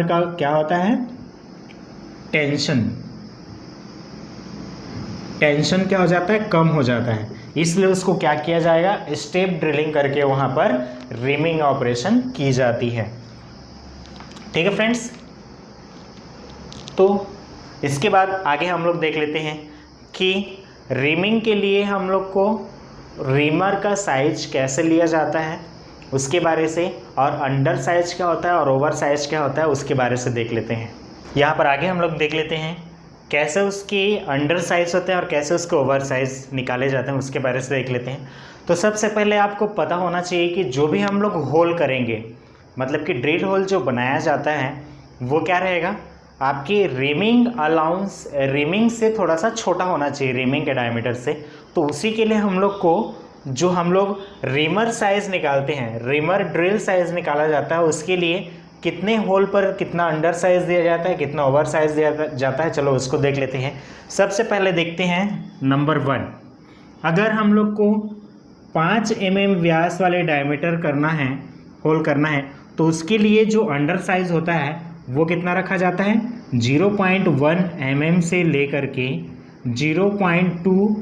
Speaker 1: का क्या होता है, टेंशन क्या हो जाता है, कम हो जाता है। इसलिए उसको क्या किया जाएगा, स्टेप ड्रिलिंग करके वहाँ पर रिमिंग ऑपरेशन की जाती है। ठीक है फ्रेंड्स, तो इसके बाद आगे हम लोग देख लेते हैं कि रिमिंग के लिए हम लोग को रिमर का साइज कैसे लिया जाता है उसके बारे से, और अंडर साइज क्या होता है और ओवर साइज क्या होता है उसके बारे से देख लेते हैं। यहाँ पर आगे हम लोग देख लेते हैं कैसे उसके अंडर साइज होते हैं और कैसे उसके ओवर साइज निकाले जाते हैं, उसके बारे से देख लेते हैं। तो सबसे पहले आपको पता होना चाहिए कि जो भी हम लोग होल करेंगे, मतलब कि ड्रिल होल जो बनाया जाता है वो क्या रहेगा, आपकी रिमिंग से थोड़ा सा छोटा होना चाहिए, रिमिंग के डायमीटर से। तो उसी के लिए हम लोग को जो हम लोग रिमर साइज़ निकालते हैं, रिमर ड्रिल साइज़ निकाला जाता है, उसके लिए कितने होल पर कितना अंडर साइज़ दिया जाता है, कितना ओवर साइज़ दिया जाता है, चलो उसको देख लेते हैं। सबसे पहले देखते हैं नंबर 1, अगर हम लोग को 5 mm व्यास वाले डायमीटर करना है, होल करना है, तो उसके लिए जो अंडर साइज़ होता है वो कितना रखा जाता है, 0.1 mm से लेकर के 0.2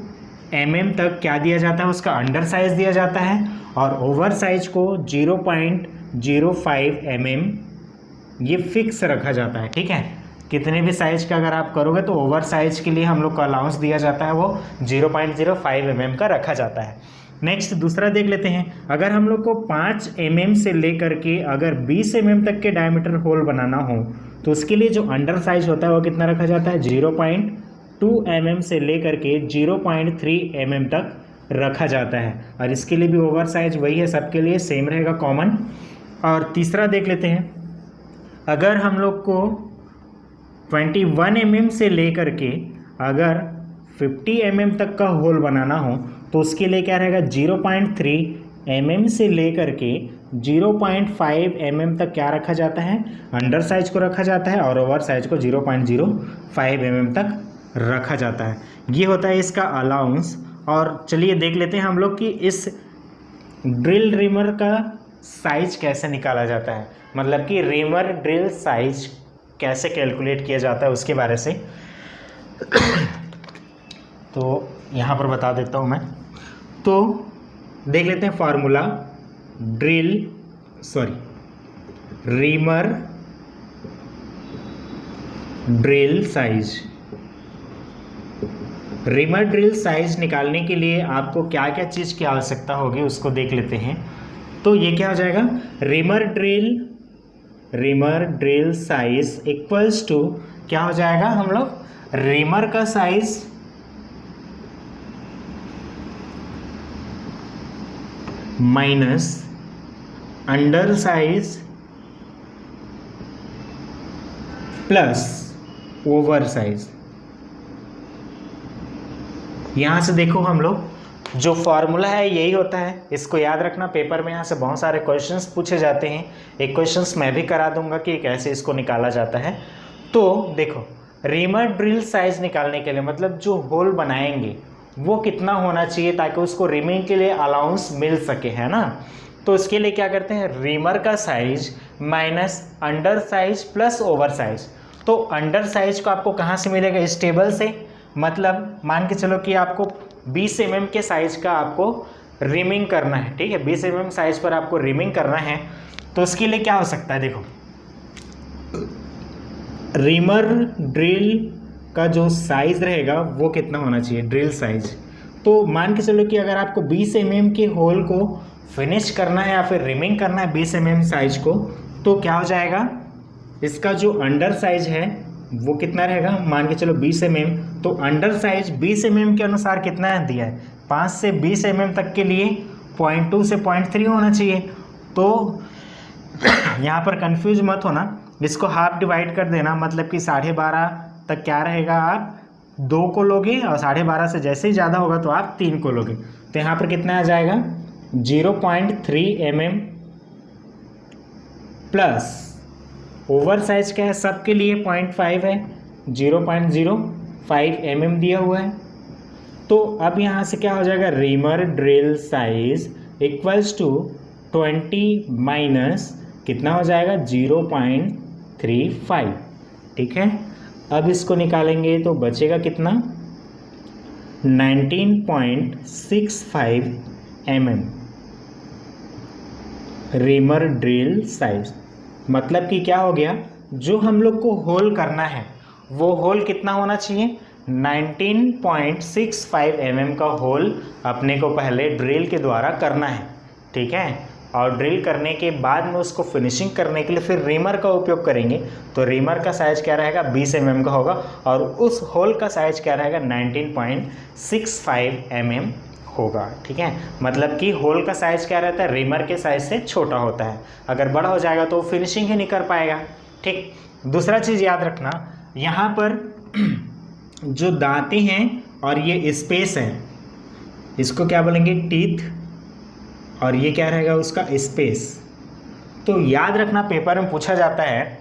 Speaker 1: mm तक क्या दिया जाता है, उसका अंडर साइज़ दिया जाता है। और ओवर साइज को 0.05 mm ये फिक्स रखा जाता है, ठीक है। कितने भी साइज का अगर आप करोगे तो ओवर साइज के लिए हम लोग को अलाउंस दिया जाता है, वो 0.05 mm का रखा जाता है। नेक्स्ट दूसरा देख लेते हैं, अगर हम लोग को 5 mm से लेकर के अगर 20 mm तक के डायमीटर होल बनाना हो तो उसके लिए जो अंडर साइज होता है वो कितना रखा जाता है, 0.2 mm से लेकर के 0.3 mm तक रखा जाता है। और इसके लिए भी ओवर साइज वही है, सबके लिए सेम रहेगा, कॉमन। और तीसरा देख लेते हैं, अगर हम लोग को 21 mm से लेकर के अगर 50 mm तक का होल बनाना हो तो उसके लिए क्या रहेगा, 0.3 mm से लेकर के 0.5 mm तक क्या रखा जाता है, अंडर साइज को रखा जाता है। और ओवर साइज को 0.05 mm तक रखा जाता है। ये होता है इसका अलाउंस। और चलिए देख लेते हैं हम लोग कि इस ड्रिल रिमर का साइज कैसे निकाला जाता है, मतलब कि रिमर ड्रिल साइज कैसे कैलकुलेट किया जाता है उसके बारे से तो यहाँ पर बता देता हूँ मैं। तो देख लेते हैं formula, reamer drill size. Reamer drill size निकालने के लिए आपको क्या क्या चीज़ की आवश्यकता होगी उसको देख लेते हैं। तो ये क्या हो जाएगा, reamer drill size equals to क्या हो जाएगा, हम लोग रिमर का size minus under size plus over size. यहाँ से देखो हम लोग जो फॉर्मूला है यही होता है, इसको याद रखना। पेपर में यहाँ से बहुत सारे क्वेश्चंस पूछे जाते हैं, एक क्वेश्चंस मैं भी करा दूंगा कि कैसे इसको निकाला जाता है। तो देखो रिमर ड्रिल साइज निकालने के लिए मतलब जो होल बनाएंगे वो कितना होना चाहिए ताकि उसको रिमिंग के लिए अलाउंस मिल सके, है ना। तो इसके लिए क्या करते हैं, रिमर का size minus under size plus over size. तो अंडर साइज को आपको कहाँ से मिलेगा, इस टेबल से। मतलब मान के चलो कि आपको 20 mm के साइज का आपको रिमिंग करना है, ठीक है, 20 mm साइज पर आपको रिमिंग करना है। तो उसके लिए क्या हो सकता है, देखो रिमर ड्रिल का जो साइज रहेगा वो कितना होना चाहिए, ड्रिल साइज। तो मान के चलो कि अगर आपको 20 mm के होल को फिनिश करना है या फिर रिमिंग करना है 20 mm साइज को, तो क्या हो जाएगा, इसका जो अंडर साइज है वो कितना रहेगा, मान के चलो 20 mm। तो अंडर साइज 20 mm के अनुसार कितना दिया है, 5 से 20 mm तक के लिए 0.2 से 0.3 होना चाहिए। तो यहाँ पर कंफ्यूज मत होना, इसको हाफ डिवाइड कर देना, मतलब कि 12.5 तक क्या रहेगा, आप 2 को लोगे और 12.5 से जैसे ही ज़्यादा होगा तो आप 3 को लोगे। तो यहाँ पर कितना आ जाएगा, 0.3 mm प्लस ओवर साइज क्या है, सबके लिए 0.5 है, 0.05 mm दिया हुआ है। तो अब यहाँ से क्या हो जाएगा, reamer drill size equals to 20 minus कितना हो जाएगा, 0.35, ठीक है। अब इसको निकालेंगे तो बचेगा कितना, 19.65 mm रिमर ड्रिल साइज। मतलब कि क्या हो गया, जो हम लोग को होल करना है वो होल कितना होना चाहिए, 19.65 mm का होल अपने को पहले ड्रिल के द्वारा करना है, ठीक है। और ड्रिल करने के बाद में उसको फिनिशिंग करने के लिए फिर रिमर का उपयोग करेंगे। तो रिमर का साइज़ क्या रहेगा, 20 mm का होगा और उस होल का साइज़ क्या रहेगा, 19.65 mm होगा, ठीक है। मतलब कि होल का साइज़ क्या रहता है, रिमर के साइज़ से छोटा होता है, अगर बड़ा हो जाएगा तो फिनिशिंग ही नहीं कर पाएगा, ठीक। दूसरा चीज़ याद रखना, यहाँ पर जो दांतें हैं और ये स्पेस है, इसको क्या बोलेंगे, टीथ, और ये क्या रहेगा उसका स्पेस। तो याद रखना पेपर में पूछा जाता है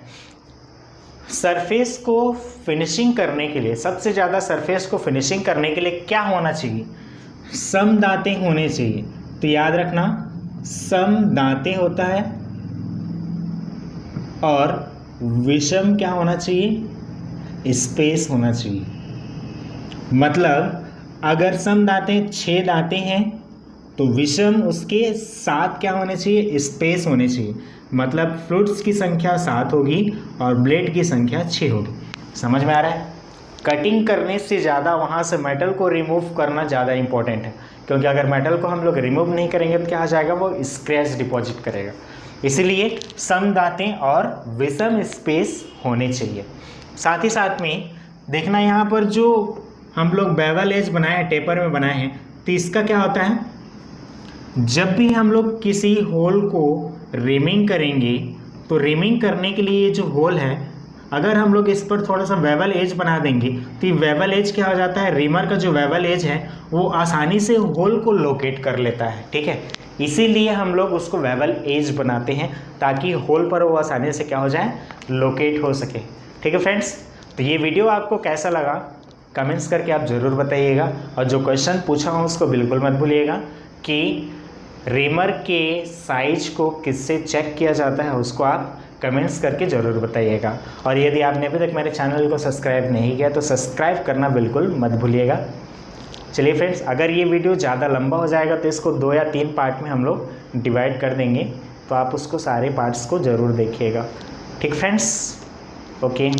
Speaker 1: सरफेस को फिनिशिंग करने के लिए, सबसे ज़्यादा सरफेस को फिनिशिंग करने के लिए क्या होना चाहिए, सम दांतें होने चाहिए। तो याद रखना सम दांतें होता है और विषम क्या होना चाहिए, स्पेस होना चाहिए। मतलब अगर सम दांतें 6 दांतें हैं तो विषम उसके 7 क्या होने चाहिए, स्पेस होने चाहिए। मतलब फ्रूट्स की संख्या 7 होगी और ब्लेड की संख्या 6 होगी। समझ में आ रहा है? कटिंग करने से ज़्यादा वहाँ से मेटल को रिमूव करना ज़्यादा इंपॉर्टेंट है, क्योंकि अगर मेटल को हम लोग रिमूव नहीं करेंगे तो क्या हो जाएगा, वो स्क्रैच डिपॉजिट करेगा। इसीलिए सम दांतें और विषम स्पेस होने चाहिए। साथ ही साथ में देखना यहाँ पर जो हम लोग बेवल एज बनाए हैं, टेपर में बनाए हैं, तो इसका क्या होता है, जब भी हम लोग किसी होल को रिमिंग करेंगे तो रिमिंग करने के लिए जो होल है, अगर हम लोग इस पर थोड़ा सा वेवल एज बना देंगे तो ये वेवल एज क्या हो जाता है, रिमर का जो वेवल एज है वो आसानी से होल को लोकेट कर लेता है। ठीक है, इसीलिए हम लोग उसको वेवल एज बनाते हैं ताकि होल पर वो आसानी से क्या हो जाए, लोकेट हो सके। ठीक है फ्रेंड्स, तो ये वीडियो आपको कैसा लगा कमेंट्स करके आप ज़रूर बताइएगा, और जो क्वेश्चन पूछा हूँ उसको बिल्कुल मत भूलिएगा कि रिमर के साइज को किससे चेक किया जाता है, उसको आप कमेंट्स करके ज़रूर बताइएगा। और यदि आपने अभी तक मेरे चैनल को सब्सक्राइब नहीं किया तो सब्सक्राइब करना बिल्कुल मत भूलिएगा। चलिए फ्रेंड्स, अगर ये वीडियो ज़्यादा लंबा हो जाएगा तो इसको 2 या 3 पार्ट में हम लोग डिवाइड कर देंगे, तो आप उसको सारे पार्ट्स को ज़रूर देखिएगा। ठीक फ्रेंड्स, ओके।